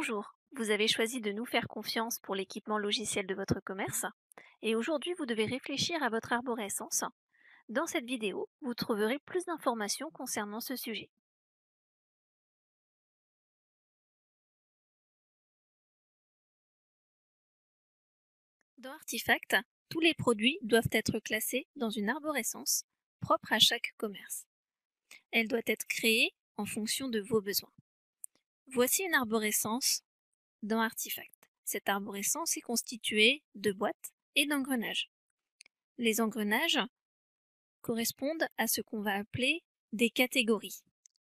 Bonjour, vous avez choisi de nous faire confiance pour l'équipement logiciel de votre commerce et aujourd'hui vous devez réfléchir à votre arborescence. Dans cette vidéo, vous trouverez plus d'informations concernant ce sujet. Dans Artifact, tous les produits doivent être classés dans une arborescence propre à chaque commerce. Elle doit être créée en fonction de vos besoins. Voici une arborescence dans Artifact. Cette arborescence est constituée de boîtes et d'engrenages. Les engrenages correspondent à ce qu'on va appeler des catégories.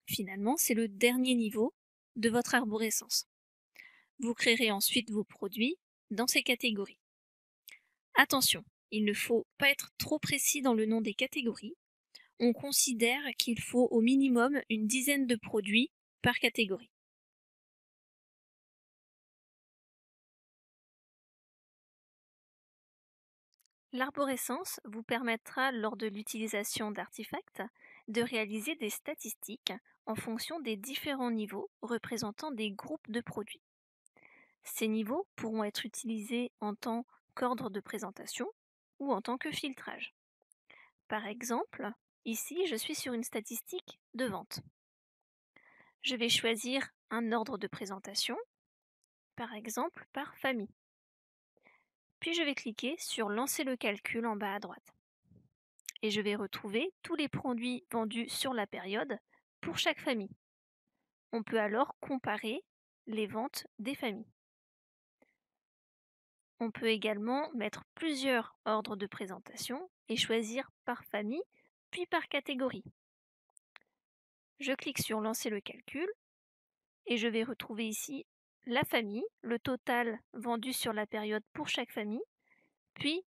Finalement, c'est le dernier niveau de votre arborescence. Vous créerez ensuite vos produits dans ces catégories. Attention, il ne faut pas être trop précis dans le nom des catégories. On considère qu'il faut au minimum une dizaine de produits par catégorie. L'arborescence vous permettra, lors de l'utilisation d'artefacts, de réaliser des statistiques en fonction des différents niveaux représentant des groupes de produits. Ces niveaux pourront être utilisés en tant qu'ordre de présentation ou en tant que filtrage. Par exemple, ici je suis sur une statistique de vente. Je vais choisir un ordre de présentation, par exemple par famille. Puis je vais cliquer sur Lancer le calcul en bas à droite. Et je vais retrouver tous les produits vendus sur la période pour chaque famille. On peut alors comparer les ventes des familles. On peut également mettre plusieurs ordres de présentation et choisir par famille, puis par catégorie. Je clique sur Lancer le calcul et je vais retrouver ici la famille, le total vendu sur la période pour chaque famille, puis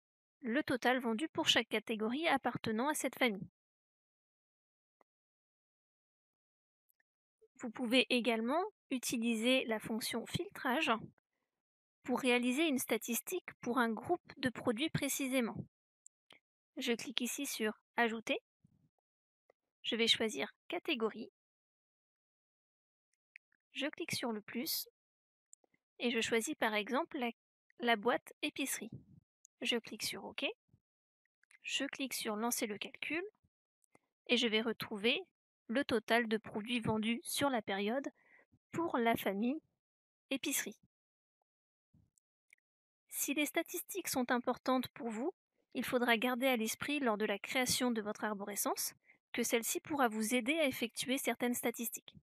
le total vendu pour chaque catégorie appartenant à cette famille. Vous pouvez également utiliser la fonction filtrage pour réaliser une statistique pour un groupe de produits précisément. Je clique ici sur Ajouter. Je vais choisir Catégorie. Je clique sur le plus et je choisis par exemple la boîte épicerie. Je clique sur OK. Je clique sur Lancer le calcul et je vais retrouver le total de produits vendus sur la période pour la famille épicerie. Si les statistiques sont importantes pour vous, il faudra garder à l'esprit lors de la création de votre arborescence que celle-ci pourra vous aider à effectuer certaines statistiques.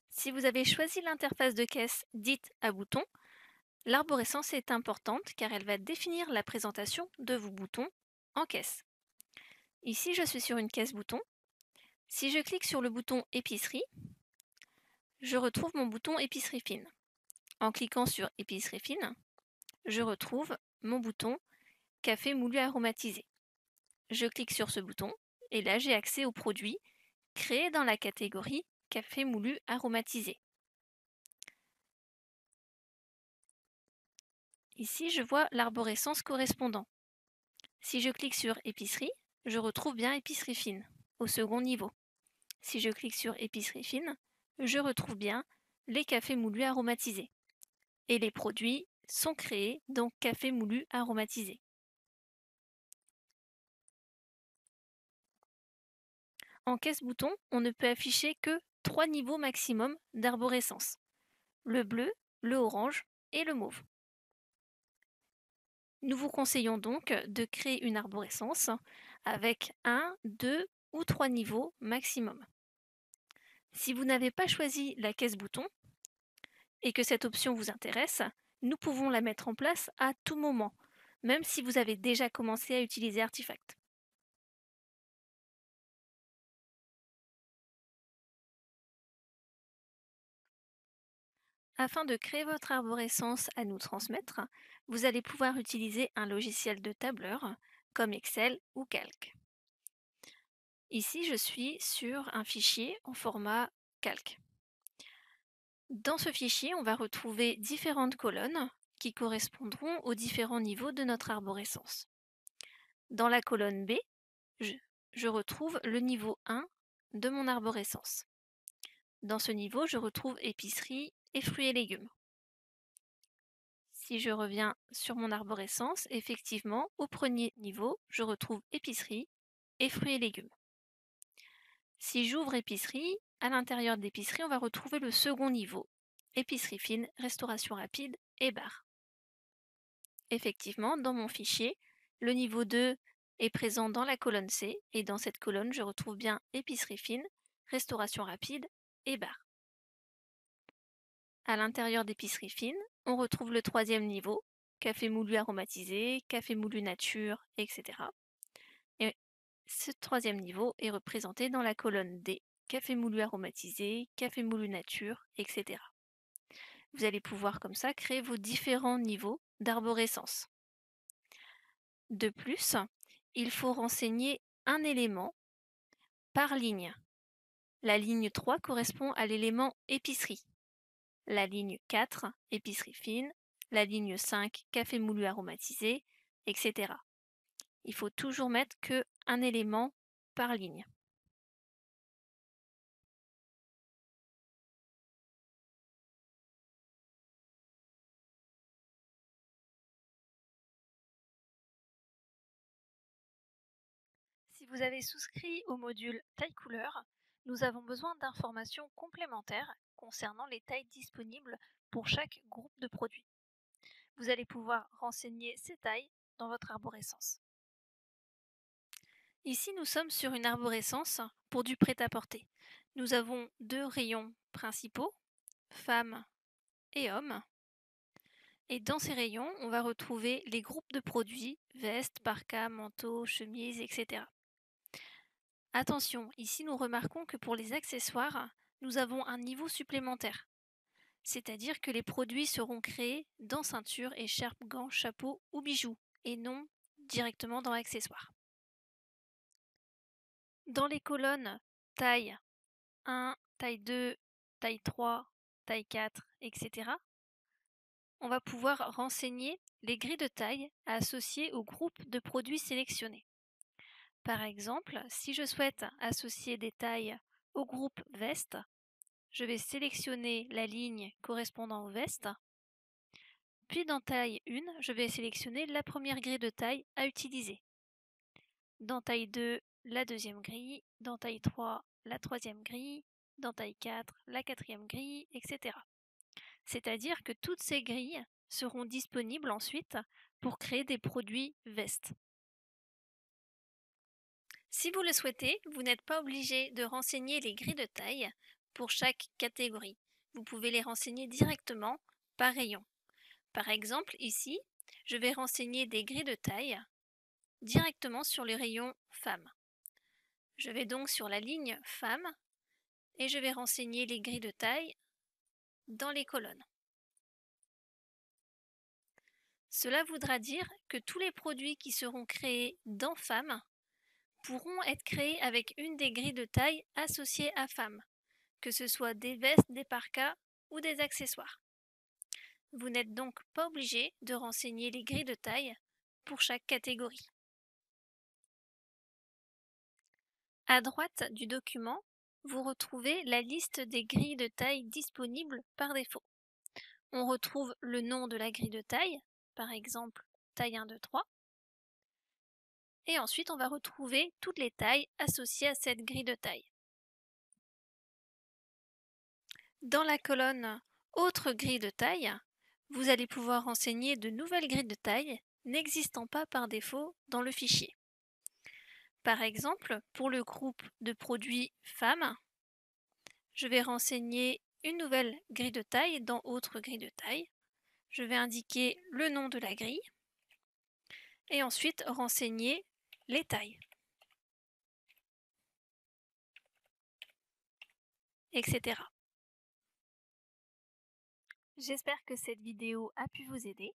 Si vous avez choisi l'interface de caisse dite à boutons, l'arborescence est importante car elle va définir la présentation de vos boutons en caisse. Ici, je suis sur une caisse bouton. Si je clique sur le bouton épicerie, je retrouve mon bouton épicerie fine. En cliquant sur épicerie fine, je retrouve mon bouton café moulu aromatisé. Je clique sur ce bouton et là j'ai accès aux produits créés dans la catégorie café moulu aromatisé. Ici je vois l'arborescence correspondant. Si je clique sur épicerie, je retrouve bien épicerie fine au second niveau. Si je clique sur épicerie fine, je retrouve bien les cafés moulus aromatisés. Et les produits sont créés dans café moulu aromatisé. En caisse bouton, on ne peut afficher que 3 niveaux maximum d'arborescence. Le bleu, le orange et le mauve. Nous vous conseillons donc de créer une arborescence avec 1, 2 ou 3 niveaux maximum. Si vous n'avez pas choisi la caisse bouton et que cette option vous intéresse, nous pouvons la mettre en place à tout moment, même si vous avez déjà commencé à utiliser Artifact. Afin de créer votre arborescence à nous transmettre, vous allez pouvoir utiliser un logiciel de tableur comme Excel ou Calc. Ici, je suis sur un fichier en format Calc. Dans ce fichier, on va retrouver différentes colonnes qui correspondront aux différents niveaux de notre arborescence. Dans la colonne B, je retrouve le niveau 1 de mon arborescence. Dans ce niveau, je retrouve épicerie et fruits et légumes. Si je reviens sur mon arborescence, effectivement, au premier niveau, je retrouve épicerie et fruits et légumes. Si j'ouvre épicerie, à l'intérieur d'épicerie, on va retrouver le second niveau, épicerie fine, restauration rapide et bar. Effectivement, dans mon fichier, le niveau 2 est présent dans la colonne C et dans cette colonne, je retrouve bien épicerie fine, restauration rapide et bar. À l'intérieur d'épicerie fine, on retrouve le troisième niveau, café moulu aromatisé, café moulu nature, etc. Et ce troisième niveau est représenté dans la colonne D, café moulu aromatisé, café moulu nature, etc. Vous allez pouvoir comme ça créer vos différents niveaux d'arborescence. De plus, il faut renseigner un élément par ligne. La ligne 3 correspond à l'élément épicerie. La ligne 4, épicerie fine, la ligne 5, café moulu aromatisé, etc. Il faut toujours mettre qu'un élément par ligne. Si vous avez souscrit au module taille couleur, nous avons besoin d'informations complémentaires concernant les tailles disponibles pour chaque groupe de produits. Vous allez pouvoir renseigner ces tailles dans votre arborescence. Ici, nous sommes sur une arborescence pour du prêt-à-porter. Nous avons deux rayons principaux, femmes et hommes. Et dans ces rayons, on va retrouver les groupes de produits, vestes, parkas, manteaux, chemises, etc. Attention, ici nous remarquons que pour les accessoires, nous avons un niveau supplémentaire. C'est-à-dire que les produits seront créés dans ceinture, écharpe, gants, chapeaux ou bijoux, et non directement dans l'accessoire. Dans les colonnes taille 1, taille 2, taille 3, taille 4, etc., on va pouvoir renseigner les grilles de taille associées au groupe de produits sélectionnés. Par exemple, si je souhaite associer des tailles au groupe veste, je vais sélectionner la ligne correspondant aux vestes. Puis dans taille 1, je vais sélectionner la première grille de taille à utiliser. Dans taille 2, la deuxième grille. Dans taille 3, la troisième grille. Dans taille 4, la quatrième grille, etc. C'est-à-dire que toutes ces grilles seront disponibles ensuite pour créer des produits vestes. Si vous le souhaitez, vous n'êtes pas obligé de renseigner les grilles de taille pour chaque catégorie. Vous pouvez les renseigner directement par rayon. Par exemple, ici, je vais renseigner des grilles de taille directement sur le rayon femmes. Je vais donc sur la ligne femmes et je vais renseigner les grilles de taille dans les colonnes. Cela voudra dire que tous les produits qui seront créés dans femmes pourront être créés avec une des grilles de taille associées à femmes, que ce soit des vestes, des parkas ou des accessoires. Vous n'êtes donc pas obligé de renseigner les grilles de taille pour chaque catégorie. À droite du document, vous retrouvez la liste des grilles de taille disponibles par défaut. On retrouve le nom de la grille de taille, par exemple taille 1, 2, 3. Et ensuite, on va retrouver toutes les tailles associées à cette grille de taille. Dans la colonne Autres grilles de taille, vous allez pouvoir renseigner de nouvelles grilles de taille n'existant pas par défaut dans le fichier. Par exemple, pour le groupe de produits femmes, je vais renseigner une nouvelle grille de taille dans Autres grilles de taille. Je vais indiquer le nom de la grille et ensuite renseigner les tailles, etc. J'espère que cette vidéo a pu vous aider.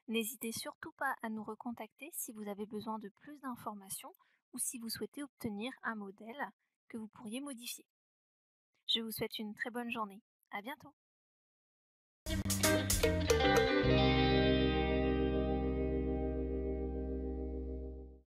N'hésitez surtout pas à nous recontacter si vous avez besoin de plus d'informations ou si vous souhaitez obtenir un modèle que vous pourriez modifier. Je vous souhaite une très bonne journée. À bientôt!